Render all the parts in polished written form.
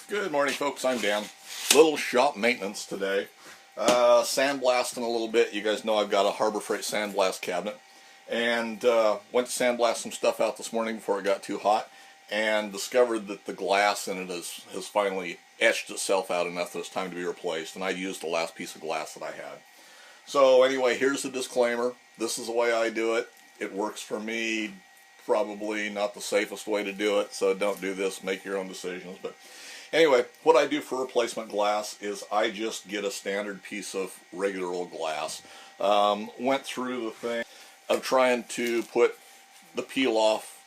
Good morning, folks. I'm Dan. Little shop maintenance today. Sandblasting a little bit. You guys know I've got a Harbor Freight Sandblast cabinet. And went to sandblast some stuff out this morning before it got too hot. And discovered that the glass in it has finally etched itself out enough that it's time to be replaced. And I used the last piece of glass that I had. So anyway, here's the disclaimer. This is the way I do it. It works for me. Probably not the safest way to do it. So don't do this. Make your own decisions. But anyway, what I do for replacement glass is I just get a standard piece of regular old glass. Went through the thing of trying to put the peel off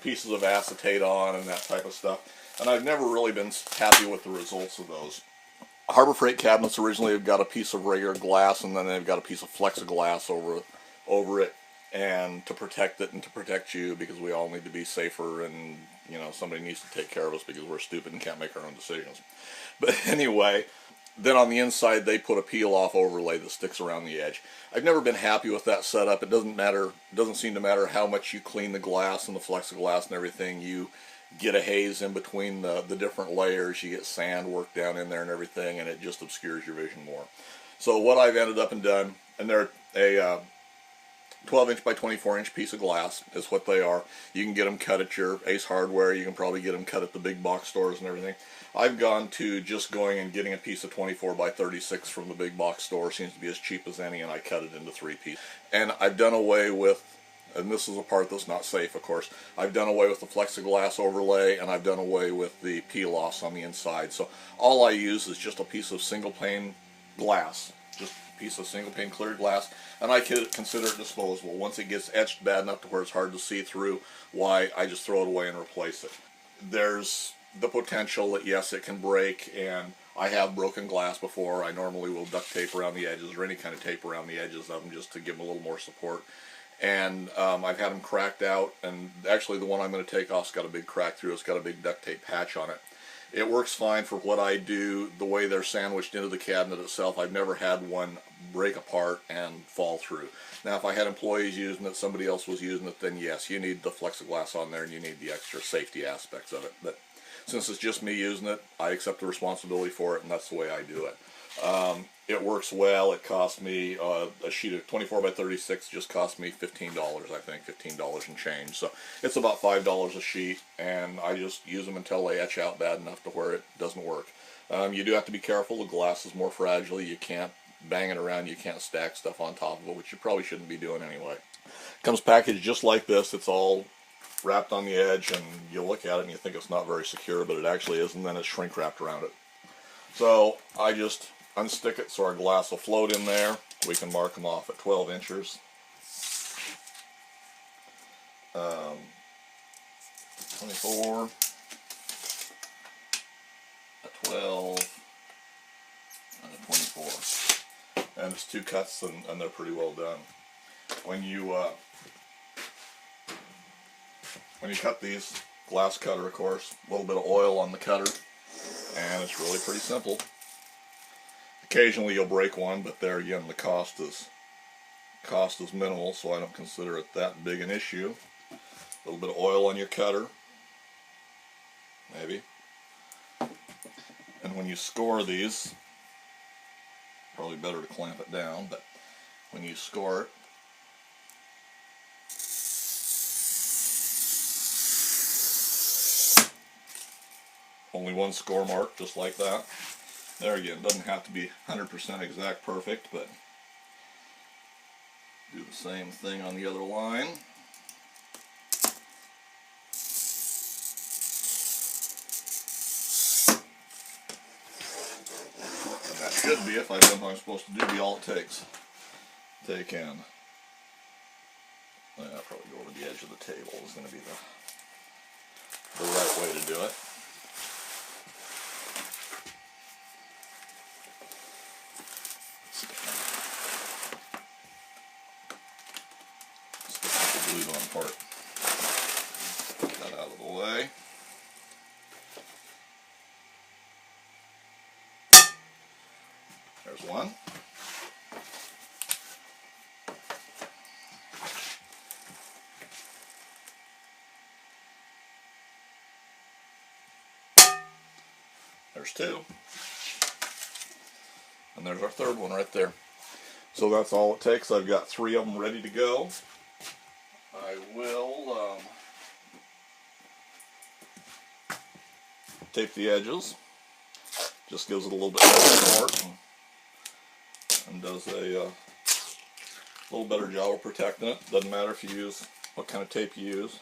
pieces of acetate on and that type of stuff. And I've never really been happy with the results of those. Harbor Freight cabinets originally have got a piece of regular glass and then they've got a piece of plexiglass over it, and to protect it and to protect you, because we all need to be safer, and you know, somebody needs to take care of us because we're stupid and can't make our own decisions. But anyway, then on the inside they put a peel off overlay that sticks around the edge. I've never been happy with that setup. It doesn't seem to matter how much you clean the glass and the plexiglass and everything. You get a haze in between the different layers. You get sand worked down in there and everything, and it just obscures your vision more. So what I've ended up and done, and they're a 12-inch by 24-inch piece of glass is what they are. You can get them cut at your Ace Hardware. You can probably get them cut at the big box stores and everything. I've gone to just going and getting a piece of 24 by 36 from the big box store. Seems to be as cheap as any, and I cut it into 3 pieces. And I've done away with, and this is a part that's not safe, of course, I've done away with the plexiglass overlay, and I've done away with the peel-offs on the inside. So all I use is just a piece of single-pane glass, just a piece of single-pane clear glass, and I consider it disposable. Once it gets etched bad enough to where it's hard to see through, why, I just throw it away and replace it. There's the potential that, yes, it can break, and I have broken glass before. I normally will duct tape around the edges or any kind of tape around the edges of them just to give them a little more support. And I've had them cracked out, and actually the one I'm going to take off's got a big crack through. It's got a big duct tape patch on it. It works fine for what I do, the way they're sandwiched into the cabinet itself. I've never had one break apart and fall through. Now, if I had employees using it, somebody else was using it, then yes, you need the plexiglass on there and you need the extra safety aspects of it. But since it's just me using it, I accept the responsibility for it, and that's the way I do it. It works well. It cost me, a sheet of 24 by 36 just cost me $15, I think, $15 and change. So it's about $5 a sheet, and I just use them until they etch out bad enough to where it doesn't work. You do have to be careful. The glass is more fragile. You can't bang it around. You can't stack stuff on top of it, which you probably shouldn't be doing anyway. It comes packaged just like this. It's all wrapped on the edge, and you look at it and you think it's not very secure, but it actually is, and then it's shrink wrapped around it. So I just unstick it so our glass will float in there. We can mark them off at 12 inches. 24, a 12, and a 24. And it's 2 cuts, and they're pretty well done. When you cut these, glass cutter, of course, a little bit of oil on the cutter, and it's really pretty simple. Occasionally you'll break one, but there again, the cost is minimal, so I don't consider it that big an issue. A little bit of oil on your cutter, maybe. And when you score these, probably better to clamp it down, but when you score it, only one score mark, just like that. There again, doesn't have to be 100% exact perfect, but do the same thing on the other line. And that should be, if I know what I'm supposed to do, be all it takes. Take in. I'll probably go over the edge of the table is going to be the right way to do it. Glued on part. Get that out of the way. There's one. There's two. And there's our third one right there. So that's all it takes. I've got 3 of them ready to go. I will tape the edges. Just gives it a little bit more support and does a little better job of protecting it. Doesn't matter if you use what kind of tape you use.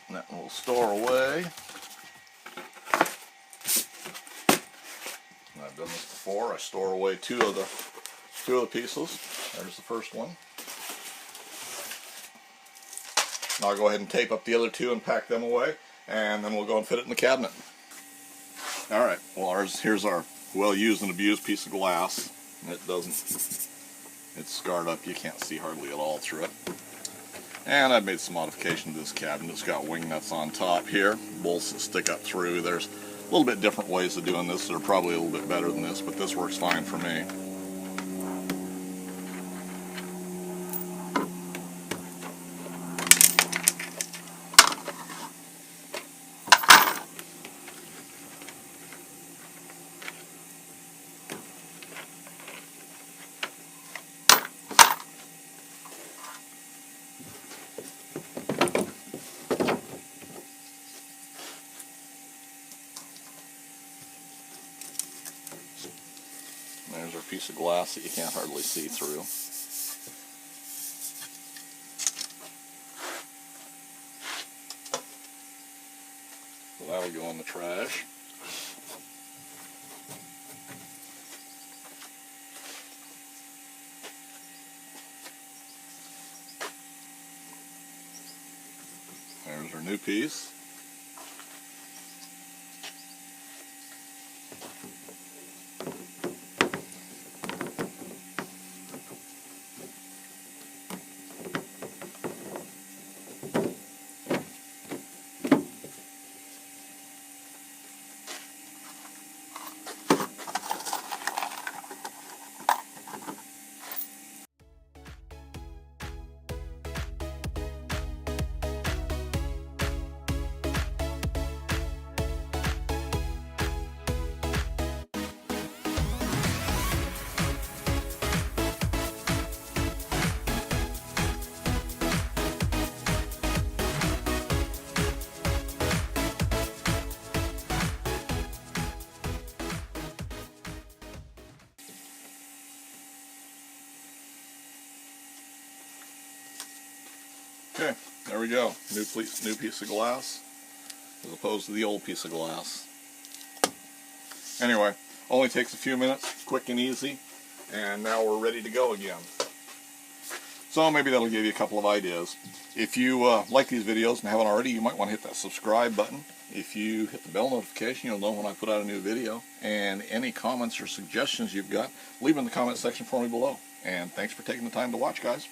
And that will store away. And I've done this before. I store away two of the pieces. There's the first one. Now I'll go ahead and tape up the other 2 and pack them away, and then we'll go and fit it in the cabinet. Alright, well here's our well used and abused piece of glass. It's scarred up, you can't see hardly at all through it. And I've made some modification to this cabinet. It's got wing nuts on top here, bolts that stick up through. There's a little bit different ways of doing this that are probably a little bit better than this, but this works fine for me. There's our piece of glass that you can't hardly see through. So that'll go in the trash. There's our new piece. Okay, there we go. New piece of glass as opposed to the old piece of glass. Anyway, only takes a few minutes, quick and easy, and now we're ready to go again. So maybe that'll give you a couple of ideas. If you like these videos and haven't already, you might want to hit that subscribe button. If you hit the bell notification, you'll know when I put out a new video. And any comments or suggestions you've got, leave them in the comment section for me below. And thanks for taking the time to watch, guys.